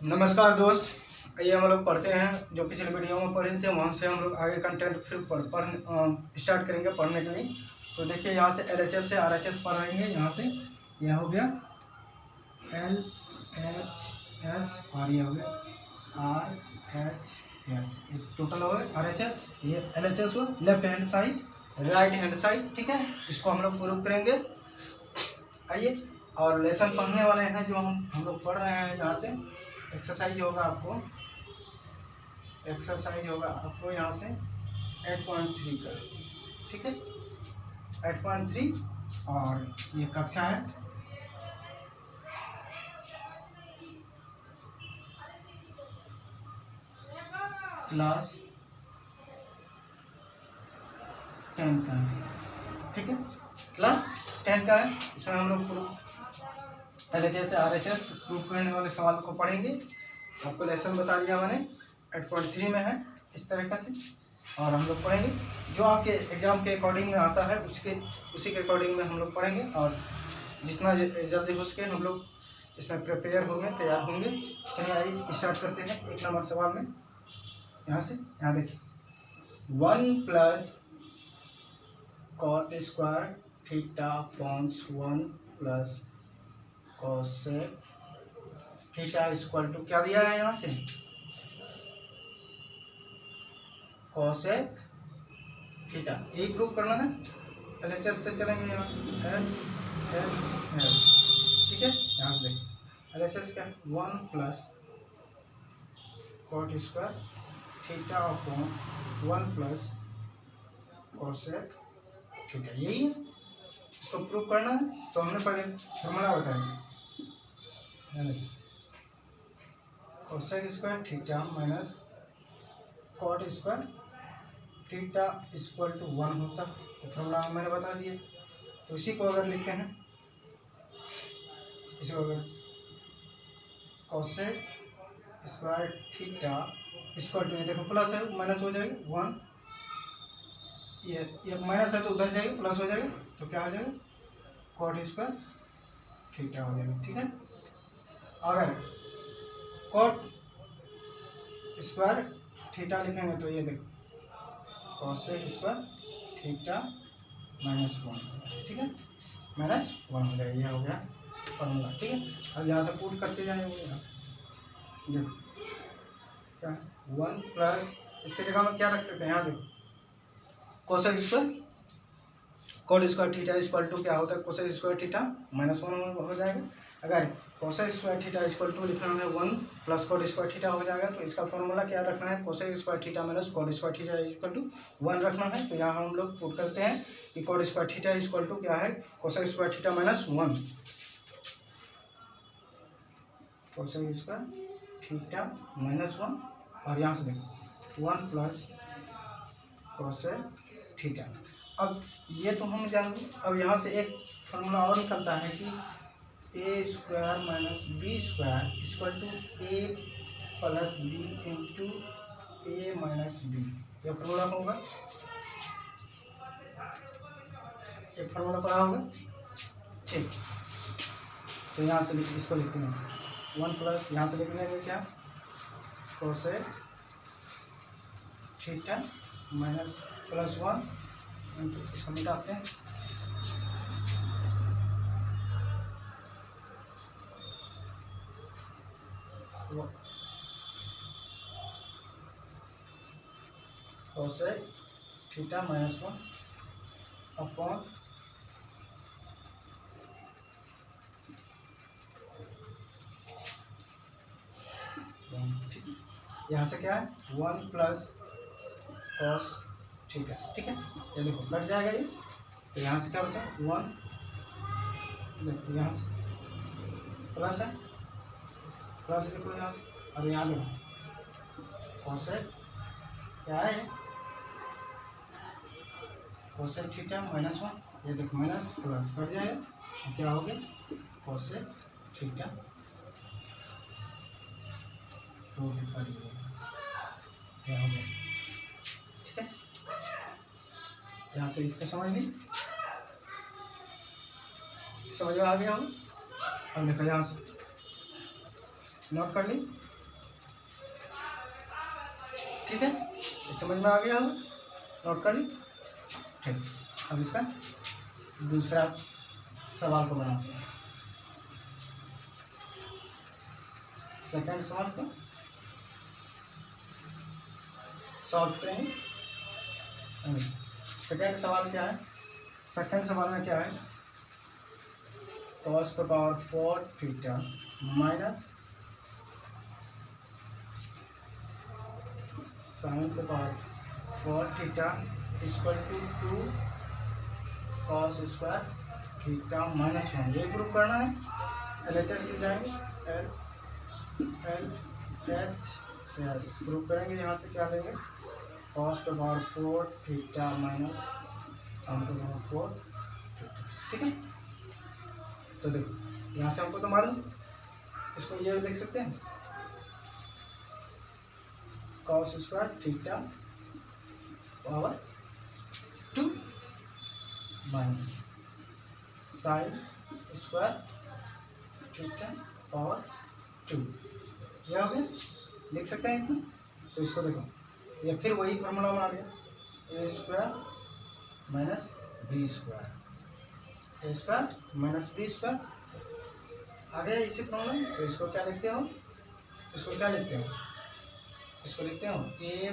नमस्कार दोस्त, आइए हम लोग पढ़ते हैं। जो पिछले वीडियो में पढ़े थे वहाँ से हम लोग आगे कंटेंट फिर स्टार्ट करेंगे पढ़ने के लिए। तो देखिए यहाँ से LHS से RHS पढ़ेंगे। यहाँ से यह हो गया LHS और ये हो गया RHS। ये टोटल हो गया RHS, ये LHS हुआ left hand side, right hand side. ठीक है, इसको हम लोग प्रूव करेंगे। आइए, और लेसन पढ़ने वाले हैं जो हम लोग पढ़ रहे हैं। यहाँ से एक्सरसाइज होगा आपको यहाँ से 8.3 का। ठीक है, 8.3 और ये कक्षा है क्लास 10 का है। ठीक है, क्लास 10 का है। इसमें हम लोग LHS से RHS प्रूव करने वाले सवाल को पढ़ेंगे। आपको लेसन बता दिया मैंने, 8.3 में है इस तरीक़े से। और हम लोग पढ़ेंगे जो आपके एग्ज़ाम के अकॉर्डिंग में आता है उसी के अकॉर्डिंग में हम लोग पढ़ेंगे। और जितना जल्दी हो सके हम लोग इसमें प्रिपेयर होंगे, तैयार होंगे। चलिए आइए स्टार्ट करते हैं। 1 नंबर सवाल में यहाँ देखिए 1 plus cot square theta points 1 plus cosec theta equal to क्या दिया है यहाँ से, कोसेक थीटा। यही प्रूव करना है। LHS से चलेंगे यहाँ से L। ठीक है, यहाँ से देखिए LHS क्या 1 plus cot square theta upon 1 plus cosec theta, यही है। इसको प्रूव करना है। तो हमने पहले फॉर्मूला बताया, cosec square theta minus cot square theta equal to 1 होता है। फॉर्मूला मैंने बता दिया। तो इसी को अगर लिखते हैं, इसी को अगर cosec square theta equal to, ये देखो प्लस है माइनस हो जाएगा 1, ये माइनस है तो उधर जाएगा प्लस हो जाएगा। तो क्या हो जाएगा कॉट स्क्वायर थीटा हो जाएगा। ठीक है, अगर कॉट स्क्वायर थीटा लिखेंगे तो ये देखो कोसेक स्क्वायर थीटा माइनस 1। ठीक है, माइनस 1 हो जाएगा। ये हो गया फॉर्मूला। ठीक है, अब यहाँ से पुट करते जाएंगे। यहाँ से देखो क्या 1 प्लस, इसके जगह में क्या रख सकते हैं, यहाँ देखो cosec square cot square theta equal to क्या होता है, कोसेक स्क्वायर थीटा माइनस 1 हो जाएगा। अगर cosec square theta equal to लिखना है 1 प्लस कॉट स्क्वायर थीटा हो जाएगा। तो इसका फॉर्मूला क्या रखना है, cosec square theta minus cot square theta equal to 1 रखना है। तो यहाँ हम लोग पुट करते हैं कि cot square theta equal to क्या है, cosec square theta minus 1, cosec square theta minus 1। और यहाँ से देखो 1 प्लस कोसेक थीटा। अब ये तो हम जान, अब यहाँ से एक फॉर्मूला और निकलता है कि A square minus B square equal to A plus B into A minus B. यह फॉर्मूला होगा, एक फॉर्मूला पढ़ा होगा। ठीक, तो यहाँ से इसको लिखते हैं 1 प्लस, यहाँ से लिख लेंगे क्या cosec theta minus plus 1 into, इसको मिटाते हैं कोसेक थीटा माइनस 1 अपॉन यहाँ से क्या है 1 प्लस कॉस थीटा। ठीक है, ये देखो कट जाएगा ये। तो यहाँ से क्या बचा 1, देखो यहाँ से प्लस है, प्लस लिखो यहाँ से। और यहाँ देखो कोसेक क्या है, कोसेक थीटा माइनस 1, ये देखो माइनस प्लस कट जाएगा। क्या हो गया कोसेक थीटा तो क्या हो गया। ठीक है, यहाँ से इसको समझ ली, समझ में आ गया हो। अब देखो यहाँ से नोट कर ली ठीक है, ये समझ में आ गया हो, नोट कर ली। ठीक, अब इसका दूसरा सवाल को बनाते हैं। सेकंड सवाल को सॉल्व करेंगे। सेकंड सवाल क्या है? सेकंड सवाल में क्या है? cos पे पावर 4 थीटा माइनस साइन पे power 4 theta equal to 2 cos square theta minus 1। ये प्रूव करना है। LHS से जाएंगे, LHS प्रूव करेंगे। यहाँ से क्या लेंगे? cos पे पावर 4 थीटा माइनस साइन पे पावर 4 थीटा। ठीक है, तो देखो यहाँ से हमको तो मालूम, इसको ये लिख सकते हैं cos square theta power 2 minus sine square theta power 2। ये हो गया, लिख सकते हैं इतना। तो इसको देखो, ये फिर वही फॉर्मूला में आ गया, ए स्क्वायर माइनस बी स्क्वायर, ए स्क्वायर माइनस बी स्क्वायर आ गया इसी फॉर्मूला। तो इसको क्या लिखते हो? इसको क्या लिखते हो? इसको लिखते हो ए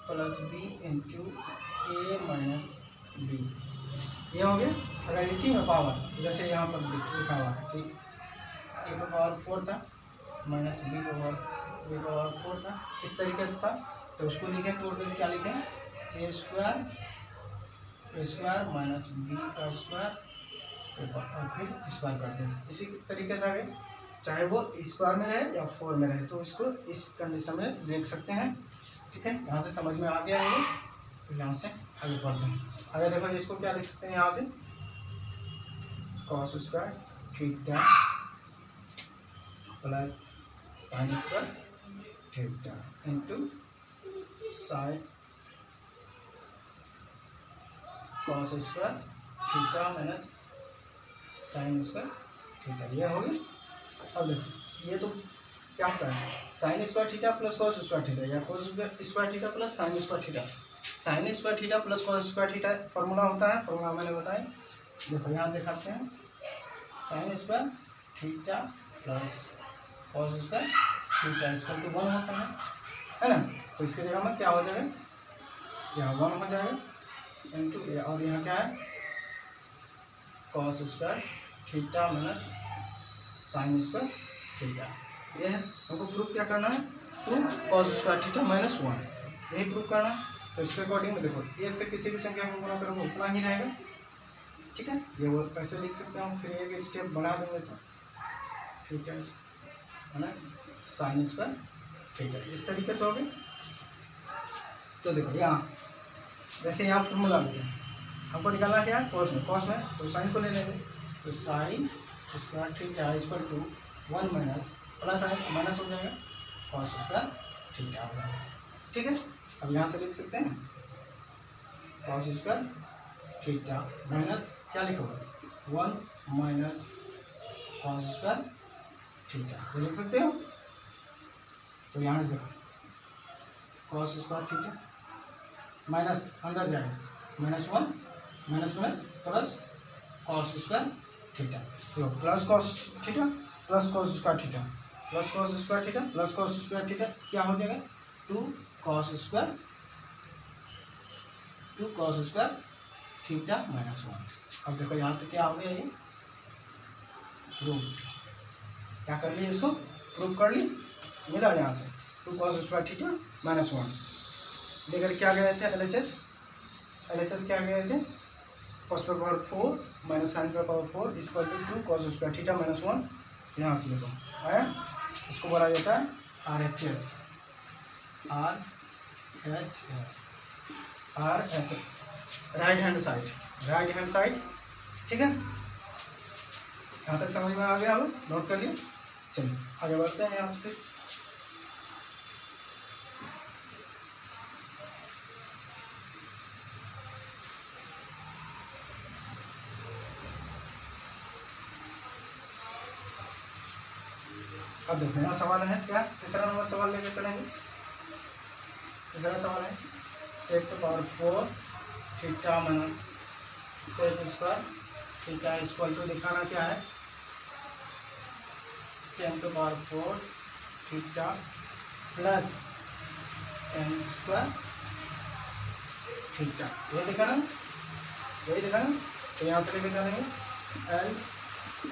plus B into A minus B. ये हो गया। अगर इसी में पावर, जैसे यहाँ पर लिखा हुआ है कि ए का पावर 4 था माइनस बी का पावर 4 था, इस तरीके से था, तो उसको लिखें तो क्या लिखें? ए स्क्वायर माइनस बी का स्क्वायर और फिर स्क्वायर करते हैं। इसी तरीके से आगे चाहे वो स्क्वायर में रहे या 4 में रहे, तो इसको इस कंडीशन में देख सकते हैं। ठीक है, यहाँ से समझ में आ गया है। तो यहाँ से आगे बढ़ते हैं। अगर देखो इसको क्या लिख सकते हैं? यहाँ से cos square theta plus sine square theta into sine cos square theta minus sine square theta. ये हो गया। अब देखो ये तो क्या होता है? Sine square theta plus cos square theta या cos square theta plus sine square theta. Sine square theta plus cos square theta formula होता है, फॉर्मूला मैंने बताया। देखो यहाँ दिखाते हैं, sine square theta plus cos square theta equal to 1 होता है ना। तो इसके जगह में क्या हो जाएगा? यहाँ 1 हो जाएगा इंटू, और यहाँ क्या है? cos square theta minus sine square theta. ये है, हमको प्रूफ क्या करना है? Proof cos square theta minus 1, यही प्रूफ करना है। तो इसके अकॉर्डिंग में देखो, एक से किसी भी संख्या को गुणा करोगे उतना ही रहेगा। ठीक है, ये वो कैसे लिख सकते हैं? फिर एक स्टेप बढ़ा देंगे तो theta minus sine square theta, इस तरीके से हो गए। तो देखो यहाँ जैसे यहाँ फॉर्मूला लिखा हमको निकालना क्या है? कॉस में तो साइन को ले लेंगे, तो sine square theta equal to 1 minus plus sine minus हो जाएगा cos स्क्वायर थीटा हो जाएगा। ठीक है, अब यहाँ से लिख सकते हैं cos स्क्वायर थीटा माइनस क्या लिखोगे? 1 माइनस cos स्क्वायर थीटा, ये लिख सकते हो। तो यहाँ से देखो cos स्क्वायर थीटा माइनस अंदर जाएगा -1 minus plus cos square theta, तो plus cos theta plus cos square theta plus cos square theta plus cos square theta क्या हो जाएगा? 2 cos स्क्वायर थीटा माइनस 1। अब देखो यहाँ से क्या हो गया? ये रूट क्या कर लिए? इसको प्रूफ कर ली, मिला यहाँ से 2 cos स्क्वायर थीटा माइनस 1। लेकर क्या गए थे? LHS क्या गए थे? cos पे पावर 4 माइनस साइन पे power 4 equal to 2 cos square theta minus 1। यहाँ से लिखो आया, इसको बोला जाता है RHS, राइट हैंड साइड। ठीक है, यहाँ तक समझ में आ गया हो? नोट कर लिया। चलिए आगे बढ़ते हैं यहाँ से फिर। अब देखो यहाँ सवाल है क्या? तीसरा नंबर सवाल लेके चलेंगे। तीसरा सवाल है sec to power 4 theta minus sec square theta equal to दिखाना क्या है 10 to power 4 theta plus 10 square theta, ये दिखाना, यही दिखाना। तो यहाँ से लिख देंगे L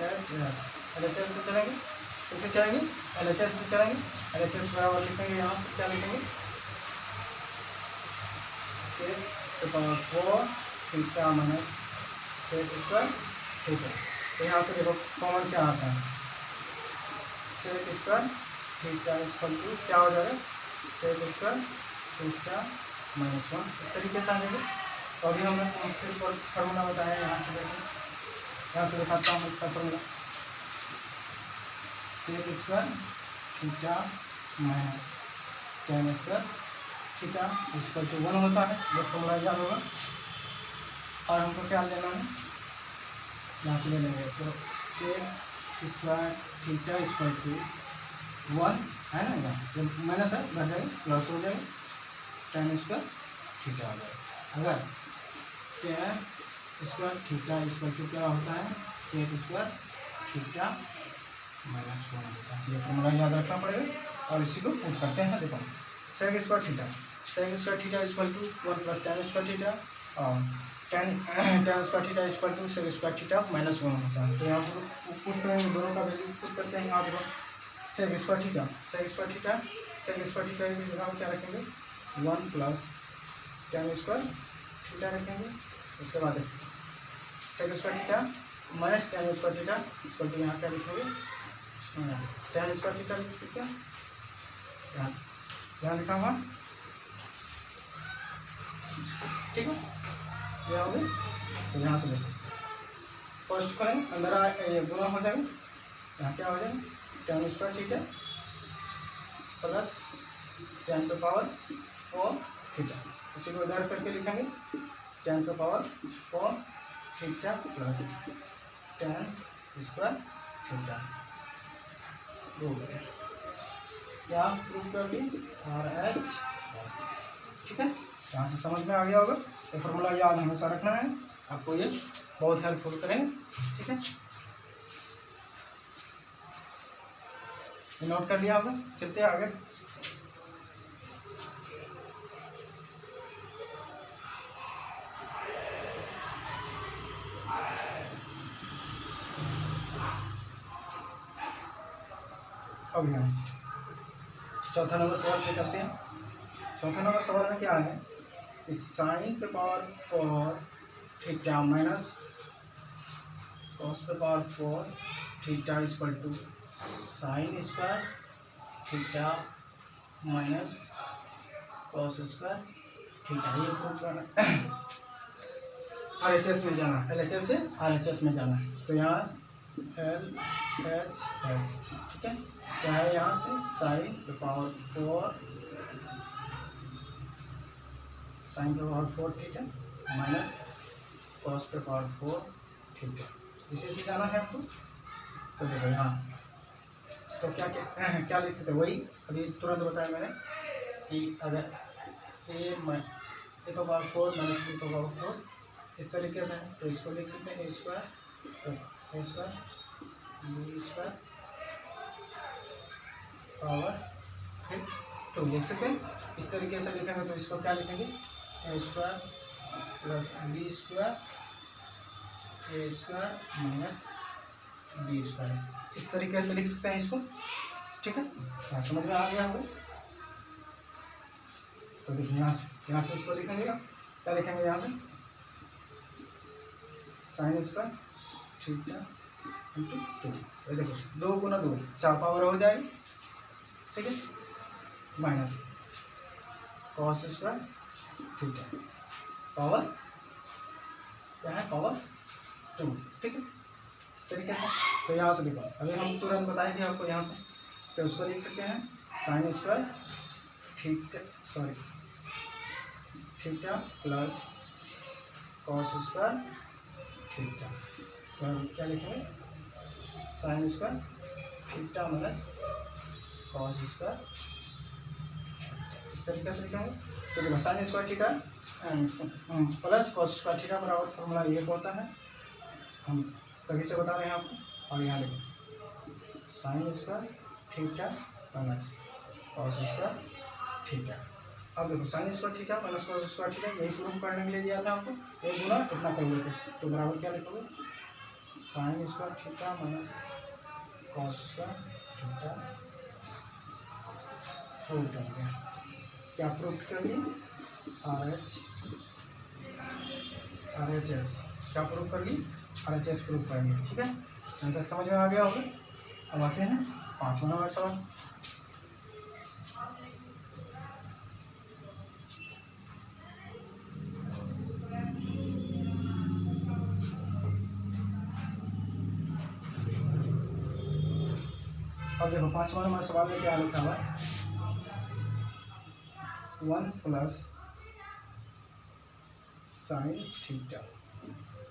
H S, L H S से चलेंगे, इससे चलेंगे एल एच एस से चलेंगे, एल एच एस बराबर लिखेंगे यहाँ पर क्या लिखेंगे sec to power 4 theta minus sec square theta. तो यहाँ से देखो कॉमन क्या आता है sec square theta equal to क्या हो जाएगा सेक स्क्वायर थीटा माइनस 1, इस तरीके से आ जाएगा। तो अभी हम लोग फिर फार्मूला बताया यहाँ से देखें, यहाँ से दिखाता हूँ इसका formula sec square theta minus 10 square theta equal to 1 होता है, ये फार्मूला याद होगा। और हमको क्या लेना है यहाँ से ले लेंगे तो sec square theta equal to 1 है ना, जब माइनस है बढ़ जाएगा प्लस हो जाएगा 10 स्क्वायर थीटा हो जाएगा। अगर 10 स्क्वायर थीटा इक्वल टू क्या होता है सेक स्क्वायर थीटा माइनस 1 होता है, ये फॉर्मूला याद रखना पड़ेगा। और इसी को पुट करते हैं, देखो sec square theta equal to 1 plus 10 square theta और 10 square theta equal to sec square theta minus 1 होता है। तो यहाँ पर पुट करेंगे, दोनों का वैल्यू पुट करते हैं। यहाँ देखो सेक स्क्वायर थीटा की जगह क्या रखेंगे 1 प्लस 10 स्क्वायर थीटा रखेंगे। उसके बाद sec square theta minus 10 square theta equal to यहाँ क्या लिखेंगे 10 स्क्वायर थीटा लिख सकते हैं, यहाँ लिखा हुआ ठीक है, ये हो गई। तो यहाँ से देखो फर्स्ट करेंगे अंदर ये गुना हो जाएगा, यहाँ क्या हो जाएगा 10 square theta plus 10 to power 4 theta, इसी को इधर करके लिखेंगे 10 to power 4 theta plus 10 square theta. क्या प्रूव कर दी आर एच, ठीक है। यहाँ से समझ में आ गया होगा, ये फॉर्मूला याद हमेशा रखना है, आपको ये बहुत हेल्पफुल करेंगे, ठीक है। नोट कर लिया आपने, चलते हैं आगे। अब यहाँ से चौथा नंबर सवाल पे करते हैं। चौथा नंबर सवाल में क्या है साइन पे पावर 4 थीटा माइनस कॉस पे power 4 theta equal to sine square theta minus cos square theta, ये प्रूव करना RHS में जाना, LHS से RHS में जाना है। तो यहाँ LHS, ठीक है, क्या है यहाँ से साइन पे पावर 4 थीटा माइनस कॉस पे पावर 4 थीटा, इसे से जाना है आपको। तो देखो यहाँ इसको क्या लिख सकते हैं, वही अभी तुरंत बताया मैंने कि अगर ए तो पावर 4 माइनस बी तो पावर 4 इस तरीके से है, तो इसको लिख सकते हैं ए स्क्वायर बी स्क्वायर पावर फिर 2 लिख सकते हैं। इस तरीके से लिखेंगे तो इसको क्या लिखेंगे ए स्क्वायर प्लस बी स्क्वायर ए स्क्वायर माइनस बी स्क्वायर, इस तरीके से लिख सकते हैं इसको, ठीक है। यहाँ समझ में आ गया होगा। तो देखिए यहाँ से इसको लिखेंगे, क्या लिखेंगे यहाँ से साइन स्क्वायर थीटा इंटू 2, ये देखो 2 गुना 2 4 पावर हो जाएगी, ठीक है, minus cos square theta power क्या है पावर 2, ठीक है, इस तरीके से। तो यहाँ से देखो अभी हम तुरंत बताएंगे आपको यहाँ से, तो उसको लिख सकते हैं sine square theta plus cos square theta, क्या लिखेंगे sign square theta minus cos square, इस तरीके से लिखेंगे। तो देखो sign square theta plus cos square theta बराबर फॉर्मूला ये होता है, हम तभी से बता रहे हैं आपको। और यहाँ देखो sign square theta plus cos square theta. अब देखो sign square theta plus cos square theta यही प्रूफ करने के लिए दिया था आपको, एक गुना इतना कर लेते, तो बराबर क्या लिखोगे sine square theta minus cos square theta root हो गया। क्या प्रूफ कर ली RHS क्या प्रूफ कर ली RHS प्रूफ कर ली। ठीक है, यहाँ तक समझ में आ गया होगा। अब आते हैं 5वां नंबर सवाल। अब देखो 5वां नंबर सवाल में क्या लिखा हुआ है 1 प्लस साइन थीटा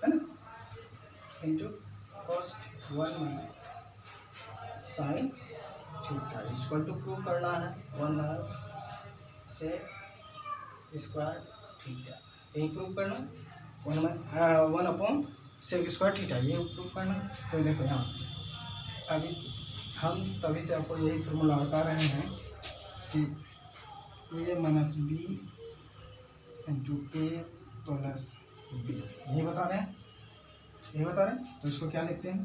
है ना into cos 1 minus sine theta equal to prove करना है 1 माइनस सेक स्क्वायर थीटा, यही प्रूव करना 1 अपॉन सेक स्क्वायर थीटा ये प्रूव करना। तो देखो यहाँ अभी हम तभी से आपको यही फॉर्मूला बता रहे हैं कि a minus B into A plus B, यही बता रहे हैं, यही बता रहे हैं। तो इसको क्या लिखते हैं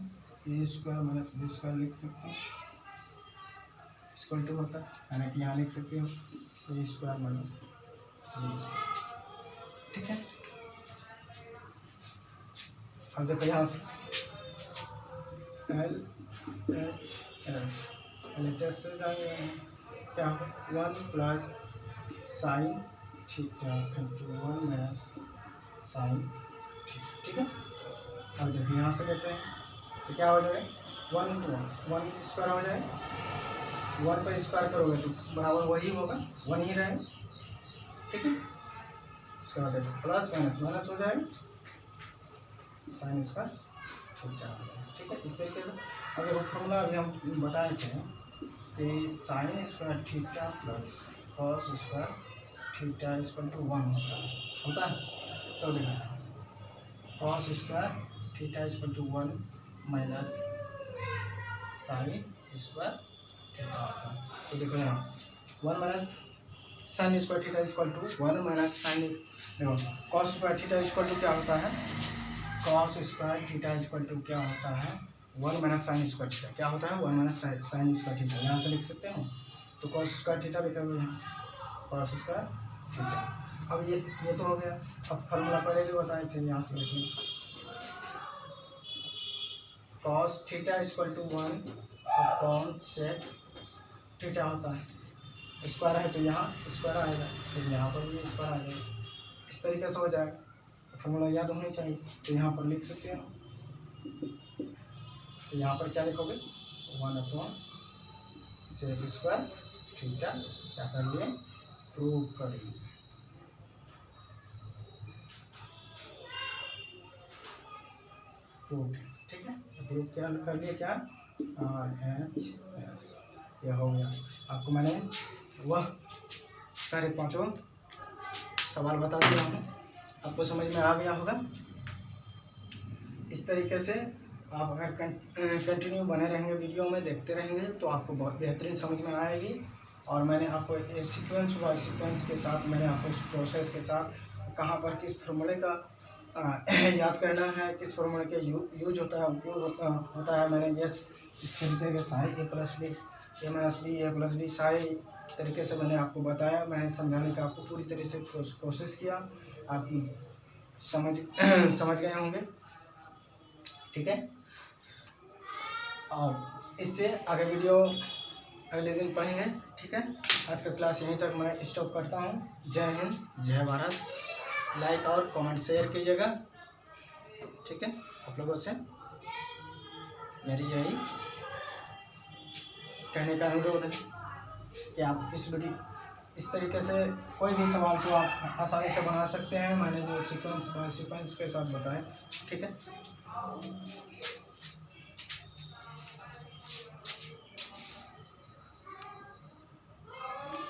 ए स्क्वायर माइनस बी स्क्वायर लिख सकते हैं, इक्वल टू होता है, यानी कि यहाँ लिख सकते हो ए स्क्वायर माइनस बी स्क्वायर। ठीक है, अब देखो यहाँ से LHS से जाएंगे क्या 1 plus sine theta into 1 minus sine theta. ठीक है, अब देखिए यहाँ से लेते हैं तो क्या हो जाएगा 1 इंटू 1 स्क्वायर हो जाएगा, 1 पर स्क्वायर करोगे तो बराबर वही होगा 1 ही रहेगा। ठीक है, उसके बाद प्लस माइनस माइनस हो जाएगा साइन स्क्वायर थीटा। ठीक है, इस तरीके से अगर वो फॉर्मूला अभी हम बताए थे कि sine square theta plus cos square theta equal to 1 होता है। तो देखिए cos square theta equal to 1 minus sine square theta होता है। तो देखो यहाँ 1 minus sine square theta equal to 1 minus sine, देखो cos square theta equal to क्या होता है cos square theta equal to क्या होता है 1 माइनस साइन स्क्वायर थीटा, क्या होता है 1 माइनस साइन स्क्वायर थीटा, यहाँ से लिख सकते हो। तो कॉस स्क्वायर थीटा लिखेंगे यहाँ से कॉस स्क्वायर थीटा। अब ये तो हो गया। अब फॉर्मूला पहले जो बताए थे यहाँ से लिखेंगे cos theta equal to 1 upon sec theta होता है, स्क्वायर है तो यहाँ स्क्वायर आएगा, फिर यहाँ पर भी स्क्वायर आ जाएगा, इस तरीके से हो जाएगा। फॉर्मूला याद होनी चाहिए, तो यहाँ पर लिख सकते हो। तो यहाँ पर क्या लिखोगे 1 अपॉन सेक स्क्वायर थीटा, क्या कर लिए प्रूव कर लिए। प्रूव, ठीक है, प्रूव क्या कर लिए क्या RHS, यह हो गया। आपको मैंने वह सारे 5 सवाल बता दिया हूँ, आपको समझ में आ गया होगा। इस तरीके से आप अगर कंटिन्यू बने रहेंगे वीडियो में देखते रहेंगे तो आपको बहुत बेहतरीन समझ में आएगी। और मैंने आपको सीक्वेंस बाय सीक्वेंस के साथ मैंने आपको इस प्रोसेस के साथ कहाँ पर किस फार्मूले का याद करना है, किस फार्मूले के यूज होता है उपयोग होता है, मैंने ये इस तरीके के सारे ए प्लस बी ए माइनस बी ए प्लस बी सारे तरीके से मैंने आपको बताया। मैंने समझाने का आपको पूरी तरह से कोशिश किया, आप समझ गए होंगे। ठीक है, और इससे आगे वीडियो अगले दिन पढ़ेंगे। ठीक है, आज का क्लास यहीं तक मैं स्टॉप करता हूँ। जय हिंद, जय भारत। लाइक और कमेंट शेयर कीजिएगा। ठीक है, आप लोगों से मेरी यही कहने का अनुरोध है कि आप इस वीडियो इस तरीके से कोई भी सवाल को आप आसानी से बना सकते हैं, मैंने जो सीक्वेंस बाय सीक्वेंस के साथ बताया। ठीक है।